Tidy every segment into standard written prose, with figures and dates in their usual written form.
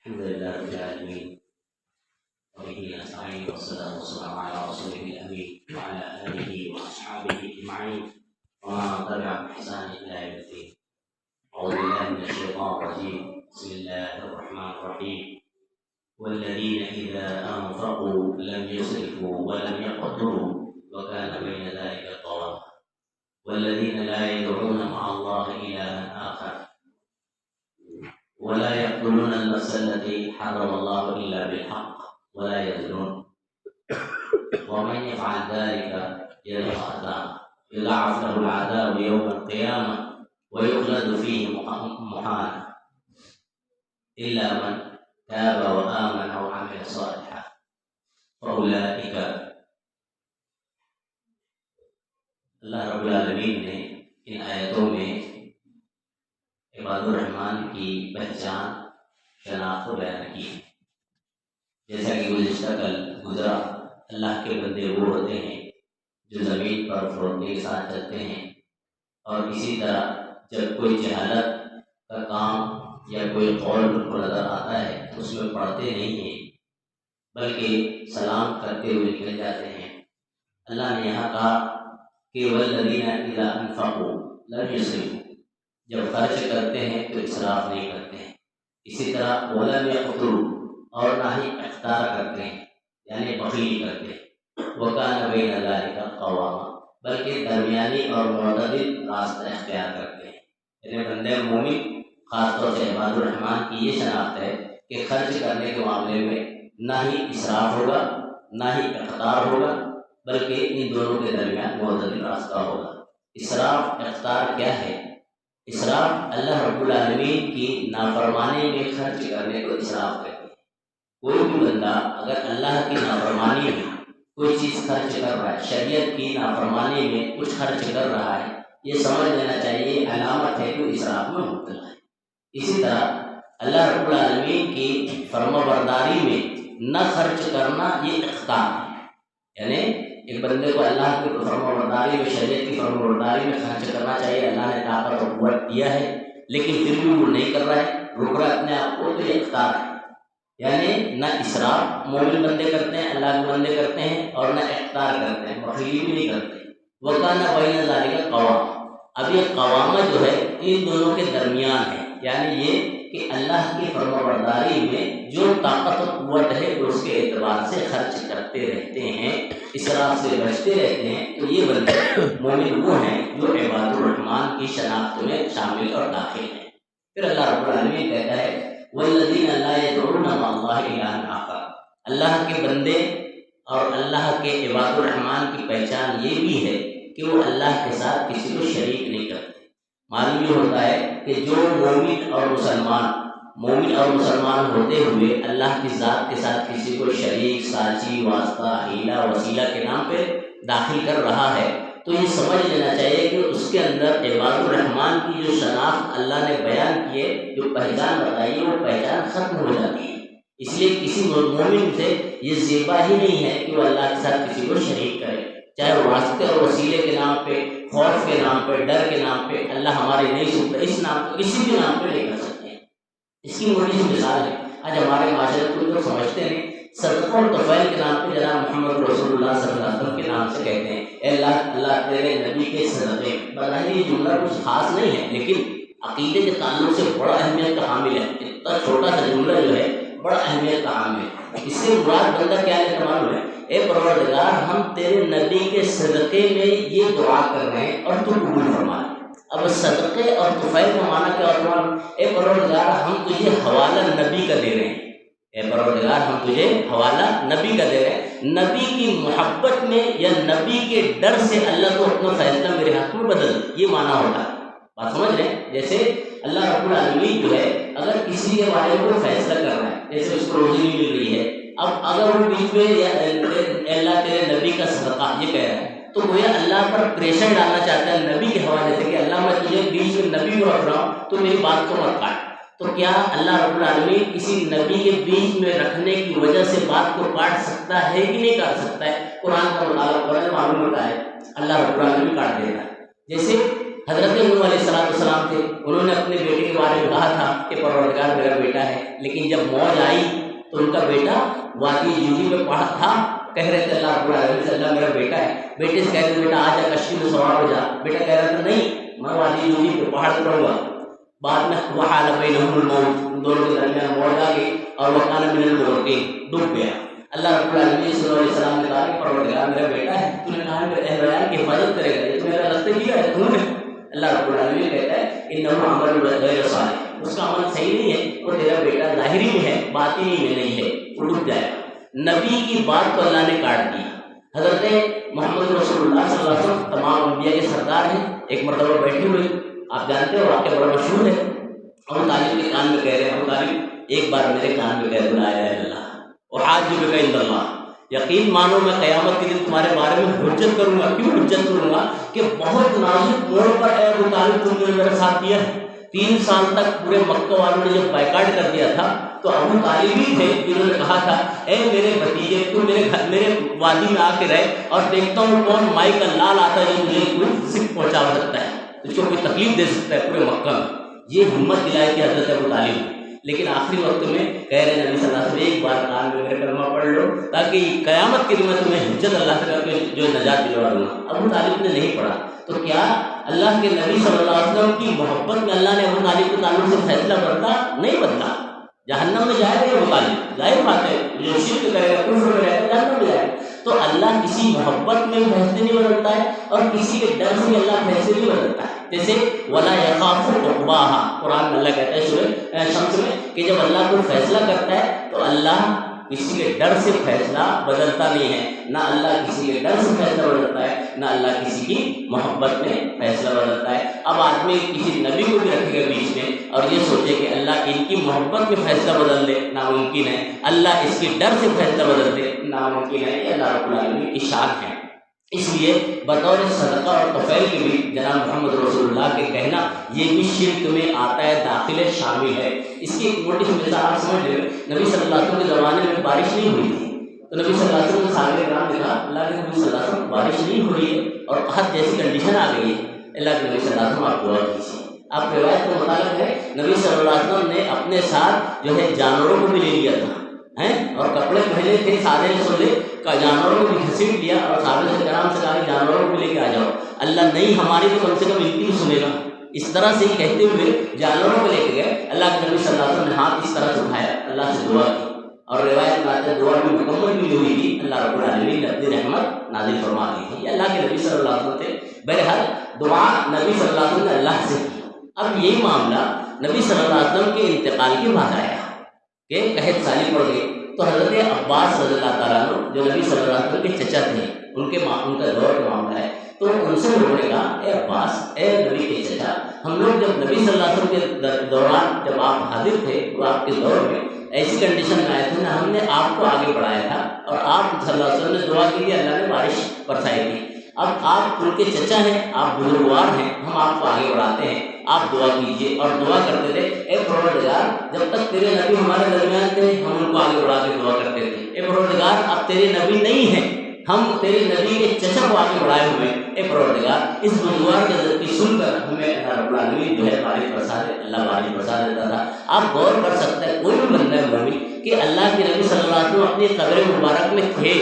الحمد لله رب العالمين وبه نستعين والصلاة والسلام على رسوله الأمين وعلى آله وأصحابه أجمعين ومن تبعهم بإحسان إلى يوم الدين. أعوذ بالله من الشيطان الرجيم. بسم الله الرحمن الرحيم. والذين إذا أنفقوا لم يسرفوا ولم يقتروا وكان بين ذلك قواما والذين لا يدعون مع الله إلها آخر ولا يقتلون النفس التي حرم الله إلا بالحق ولا يزنون ومن يفعل ذلك يضاعف له العذاب يوم القيامة ويخلد فيه مهانا إلا من تاب وآمن وعمل صالحا فأولئك. اللہ رب العالمین نے ان آیتوں میں عباد الرحمن کی پہچان شناخت بیان کی ہے. جیسا کہ گزشتہ کل گزرا، اللہ کے بندے وہ ہوتے ہیں جو زمین پر فروغی کے ساتھ چلتے ہیں، اور اسی طرح جب کوئی جہالت کا کام یا کوئی قول ان کو نظر آتا ہے تو اس میں پڑھتے نہیں ہیں بلکہ سلام کرتے ہوئے نکل جاتے ہیں. اللہ نے یہاں کہا کہ والذین اذا انفقوا لم یسرفوا، جب خرچ کرتے ہیں تو اسراف نہیں کرتے ہیں. اسی طرح ولم یقتروا، اور نہ ہی اقتار کرتے ہیں یعنی بخیلی کرتے ہیں. وکان بین ذلک قواما، بلکہ درمیانی اور معتدل راستہ اختیار کرتے ہیں. یعنی بندے مومن خاص طور سے عباد الرحمن کی یہ شناخت ہے کہ خرچ کرنے کے معاملے میں نہ ہی اسراف ہوگا نہ ہی اقتار ہوگا، بلکہ ان دونوں کے درمیان معتدل راستہ ہوگا. اسراف اقتار کیا ہے؟ اسراف اللہ رب العالمین کی نافرمانی میں خرچ کرنے کو اسراف کہتے ہیں. کوئی بھی بندہ اگر اللہ کی نافرمانی میں کوئی چیز خرچ کر رہا ہے، شریعت کی نافرمانی میں کچھ خرچ کر رہا ہے، یہ سمجھ لینا چاہیے علامت ہے کہ اسراف میں مبتلا ہے. اسی طرح اللہ رب العالمین کی فرما برداری میں نہ خرچ کرنا یہ اقتار ہے. یعنی ایک بندے کو اللہ کی فرما برداری میں، شریعت کی فرما برداری میں خرچ کرنا چاہیے. اللہ نے طاقت اور قوت دیا ہے لیکن پھر بھی وہ نہیں کر رہا ہے، رک رہا ہے اپنے آپ کو، تو یہ اقتار ہے. یعنی نہ اسراف مومن بندے کرتے ہیں، اللہ کے بندے کرتے ہیں، اور نہ اقتار کرتے ہیں، بخیلی بھی نہیں کرتے. وکان بین ذلک قواما، اب یہ قوامہ جو ہے ان دونوں کے درمیان ہے. یعنی یہ کہ اللہ کی فرما برداری میں جو طاقت و قوت ہے اس کے اعتبار سے خرچ کرتے رہتے ہیں، اسراف سے بچتے رہتے ہیں. تو یہ بندے مومن وہ ہیں جو عباد الرحمن کی شناخت میں شامل اور داخل ہیں. پھر اللہ رب العالمین کہتا ہے والذین لا یدعون مع اللہ الہا آخر، اللہ کے بندے اور اللہ کے عباد الرحمن کی پہچان یہ بھی ہے کہ وہ اللہ کے ساتھ کسی کو شریک نہیں کرتے. معلوم یہ ہوتا ہے کہ جو مومن اور مسلمان ہوتے ہوئے اللہ کی ذات کے ساتھ کسی کو شریک، ساچی، واسطہ، ہیلا، وسیلہ کے نام پہ داخل کر رہا ہے تو یہ سمجھ لینا چاہیے کہ اس کے اندر عباد الرحمن کی جو شناخت اللہ نے بیان کی ہے، جو پہچان بتائی ہے، وہ پہچان ختم ہو جاتی ہے. اس لیے کسی مومن سے یہ زیبا ہی نہیں ہے کہ وہ اللہ کے ساتھ کسی کو شریک کرے، چاہے وہ واسطے اور وسیلے کے نام پہ، خوف کے نام پہ، ڈر کے نام پہ. اللہ ہمارے نہیں سنتا، اس نام پہ کسی بھی نام پہ نہیں کر سکتے ہیں. اس کی موٹی سی مثال ہے، آج ہمارے معاشرے کو جو سمجھتے ہیں صدقہ اور طفیل کے نام پہ جناب محمد رسول اللہ صلی اللہ علیہ وسلم کے نام سے کہتے ہیں اے اللہ تیرے نبی کے صدقے. بظاہر یہ جملہ کچھ خاص نہیں ہے لیکن عقیدے کے تعلق سے بڑا اہمیت کا حامل ہے. اتنا چھوٹا سا جملہ جو ہے بڑا اہمیت کا حامل ہے. اس سے مراد بندہ کیا ہے معلوم ہے؟ اے پروردگار، ہم تیرے نبی کے صدقے میں یہ دعا کر رہے ہیں اور تو قبول فرما. اب صدقے اور طفیل کا معنی کیا ہوتا ہے؟ اے پروردگار، ہم تجھے حوالہ نبی کا دے رہے ہیں. اے پروردگار، ہم تجھے حوالہ نبی کا دے رہے ہیں. نبی کی محبت میں یا نبی کے ڈر سے اللہ کو اپنا فیصلہ میرے ہاتھ میں بدل، یہ معنی ہوتا ہے. بات سمجھ رہے ہیں؟ جیسے اللہ رب العالمین جو ہے اگر کسی کے بارے میں کوئی فیصلہ کر رہا ہے، جیسے اس کو روزی نہیں مل رہی ہے، اب اگر وہ بیچ میں یا اللہ تیرے نبی کا صدقہ یہ کہہ رہا ہے تو گویا اللہ پر پریشر ڈالنا چاہتا ہے نبی کے حوالے سے کہ اللہ میں تجھے بیچ میں نبی کو رکھ رہا ہوں تو میری بات کو مت کاٹ. تو کیا اللہ رب العالمین کسی نبی کے بیچ میں رکھنے کی وجہ سے بات کو کاٹ سکتا ہے کہ نہیں کاٹ سکتا ہے؟ قرآن کا مطالعہ کرنے معلوم ہوتا ہے اللہ رب العالمین کاٹ دیتا ہے. جیسے حضرت نوح علیہ السلام تھے، انہوں نے اپنے بیٹے کے بارے میں کہا تھا کہ پروردگار میرا بیٹا ہے، لیکن جب موج آئی تو ان کا بیٹا وادی جوزی میں پڑا تھا، کہہ رہے تھے اللہ رب العالمین سے اللہ میرا بیٹا ہے، بیٹے سے کہہ رہے تھے بیٹا آ جا کشتی میں سوار ہو جا، بیٹا کہہ رہا تھا نہیں میں وادی جوزی پہ پہاڑ پر رہوں گا، بعد میں وحال بینہم الموت، دونوں کے درمیان موج آ گئی اور وہ کان من المغرقین، ڈوب گیا۔ اللہ رب العالمین صلی اللہ علیہ وسلم نے کہا کہ پروردگار میرا بیٹا ہے، تو نے کہا میرے اہل بیان کی حفاظت کرے گا، یہ تو میرا راستے کیا ہے تو نے۔ اللہ رب العالمین کہتا ہے انہ عمل غیر صالح، اس کا عمل صحیح نہیں ہے، اور تیرا بیٹا ظاہری میں ہے باطنی میں نہیں ہے، وہ ڈوب جائے گا۔ نبی کی بات کو اللہ نے کاٹ دیا۔ حضرت محمد رسول اللہ صلی اللہ علیہ وسلم تمام انبیاء کے سردار ہیں، ایک مرتبہ بیٹھے ہوئے، آپ جانتے ہو واقعہ بڑا مشہور ہے، ابو طالب کے کان میں کہہ رہے ہیں، ابو طالب ایک بار میرے کان میں کہہ دو لا الہ الا اللہ وحاجک عند اللہ، یقین مانو میں قیامت کے دن تمہارے بارے میں حجت کروں گا۔ کیوں حجت کروں گا؟ کہ بہت نازک موڑ پر اے ابو طالب تم نے میرے ساتھ دیا ہے۔ 3 سال تک پورے مکہ والوں نے جب بائیکاٹ کر دیا تھا تو ابو طالب ہی تھے جنہوں نے کہا تھا اے میرے بھتیجے تم میرے وادی میں آ کے رہے اور دیکھتا ہوں کون مائی کا لال آتا ہے جو مجھے کوئی سکھ پہنچا سکتا ہے، اس کو کوئی تکلیف دے سکتا ہے پورے مکہ میں۔ یہ ہمت دلائی تھی حضرت ابو طالب، لیکن آخری وقت میں کہہ رہے ہیں نبی صلی اللہ علیہ وسلم ایک بار کان میں میرے کلمہ پڑھ لو تاکہ قیامت کے دن میں تمہیں حجت اللہ سے کر کے جو نجات دلوا دوں گا۔ ابو طالب نے نہیں پڑھا، تو کیا اللہ کے نبی صلی اللہ علیہ وسلم کی محبت میں اللہ نے ابو طالب کے تعلق سے فیصلہ بدلا؟ نہیں بدلا۔ جہنم میں جائے گا ابو طالب، ظاہر بات ہے، جو شرک کرے گا کفر میں رہے گا جہنم میں جائے گا۔ تو اللہ کسی محبت میں فیصلے نہیں بدلتا ہے اور کسی کے ڈر سے اللہ فیصلے نہیں بدلتا ہے۔ جیسے ولا یخاف عقباہا، قرآن میں اللہ کہتا ہے سورہ شمس میں کہ جب اللہ کوئی فیصلہ کرتا ہے تو اللہ کسی کے ڈر سے فیصلہ بدلتا نہیں ہے، نہ اللہ کسی کے ڈر سے فیصلہ بدلتا ہے، نہ اللہ کسی کی محبت میں فیصلہ بدلتا ہے۔ اب آدمی کسی نبی کو بھی رکھے گا بیچ میں اور یہ سوچے کہ اللہ ان کی محبت میں فیصلہ بدل دے، ناممکن ہے۔ اللہ اس کے ڈر سے فیصلہ بدل دے، ناممکن ہے۔ یہ اللہ رب العالمین کی شان ہے۔ اس لیے بطور صدقہ اور طفیل کے بھی جناب محمد رسول اللہ کے کہنا یہ بھی شرک میں آتا ہے، داخل شامل ہے۔ اس کی ایک موٹی سی مثال آپ سمجھ لیں، نبی صلی اللہ علیہ وسلم کے زمانے میں بارش نہیں ہوئی تھی، تو نبی صلی اللہ علیہ وسلم نے صحابہ کرام نے کہا اللہ کے نبی صلی اللہ علیہ وسلم بارش نہیں ہو رہی ہے اور قحط جیسی کنڈیشن آ گئی ہے، اللہ کے نبی صلی اللہ علیہ وسلم آپ دعا کیجیے۔ آپ روایت کا مطالب ہے نبی صلی اللہ علیہ وسلم نے اپنے ساتھ جو ہے جانوروں کو بھی لے لیا تھا اور کپڑے پہنے تھے سادے سولے کا، جانوروں کو بھی گھسیٹ لیا اور صحابہ سے کرام سے کہا کہ جانوروں کو لے کے آ جاؤ، اللہ نہیں ہماری تو کم سے کم ان کی سنے گا۔ اس طرح سے ہی کہتے ہوئے جانوروں کو لے کے گئے، اللہ کے نبی صلی اللہ علیہ وسلم نے ہاتھ اس طرح سے اٹھایا، اللہ سے دعا کی، اور روایت میں آتا ہے دعا بھی مکمل بھی ہوئی تھی، اللہ رب العالمین نے اپنی رحمت نازل فرما دی تھی۔ یہ اللہ کے نبی صلی اللہ علیہ وسلم تھے۔ بہرحال دعا نبی صلی اللہ علیہ وسلم نے اللہ سے کی۔ اب یہی معاملہ نبی صلی اللہ علیہ وسلم کے انتقال کے بعد آیا کہ قحط سالی پڑ گئی، تو حضرت عباس رضی اللہ تعالیٰ عنہ جو نبی صلی اللہ علیہ وسلم کے چچا تھے، ان کا دور کا معاملہ ہے، تو ان سے لوگوں نے کہا اے عباس، اے نبی کے چچا، ہم لوگ جب نبی صلی اللہ علیہ وسلم کے دوران جب آپ حاضر تھے تو آپ کے دور میں ایسی کنڈیشن میں آئے تھے نا، ہم نے آپ کو آگے بڑھایا تھا اور آپ صلی اللہ علیہ وسلم نے دعا کی تھی، اللہ نے بارش برسائی تھی۔ اب آپ ان کے چچا ہیں، آپ بزرگوار ہیں، ہم آپ کو آگے بڑھاتے ہیں، آپ دعا کیجیے۔ اور دعا کرتے تھے اے پروردگار، جب تک تیرے نبی ہمارے درمیان تھے ہم ان کو آگے بڑھا کے دعا کرتے تھے، اے پروردگار اب تیرے نبی نہیں ہیں، ہم تیرے نبی کے چچا کو آگے بڑھائے ہوئے، اے پروردگار اس بزرگوار کے ذکر سن کر ہمیں اللہ رب العالمین جو ہے بارش برسا دے۔ اللہ بارش برسا دیتا تھا۔ آپ غور کر سکتے ہیں کوئی بھی بندہ مومن کہ اللہ کے نبی صلی اللہ علیہ وسلم اپنی قبر مبارک میں تھے،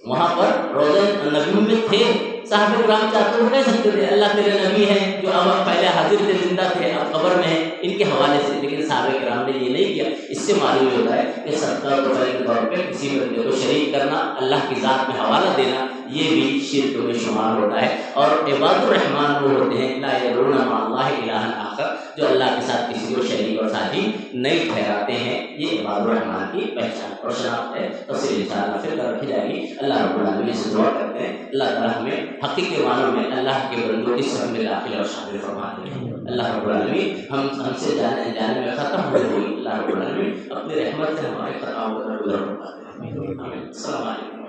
وہاں پر روضہ نبی میں تھے، صحابہ کرام چاہتے ہوئے کہہ سکتے تھے اللہ تیرے نبی ہیں جو اب پہلے حاضر تھے، زندہ تھے، اب قبر میں ہیں، ان کے حوالے سے، لیکن صحابہ کرام نے یہ نہیں کیا۔ اس سے معلوم ہوتا ہے کہ صدقہ اور طفیل کے طور پہ کسی بندے کو شریک کرنا، اللہ کی ذات میں حوالہ دینا، یہ بھی شرک میں شمار ہوتا ہے۔ اور عباد الرحمن وہ ہوتے ہیں لا یدعون مع اللہ الہا آخر، جو اللہ کے ساتھ کسی کو شریک اور ساتھی نہیں ٹھہراتے ہیں، یہ عباد الرحمن کی پہچان اور شناخت ہے۔ تفصیل انشاءاللہ پھر رکھی جائے گی۔ اللہ رب العالمین سے دعا کرتے ہیں اللہ تعالیٰ ہمیں حقیقی معنوں میں اللہ کے بندوں کی صف میں داخل اور شامل فرما دے۔ اللہ رب العالمین ہم سے جانے میں ختم ہوئی، اللہ رب العالمین اپنی رحمت سے ہمارے خطاؤں کو درگزر فرما دے۔ السلام علیکم۔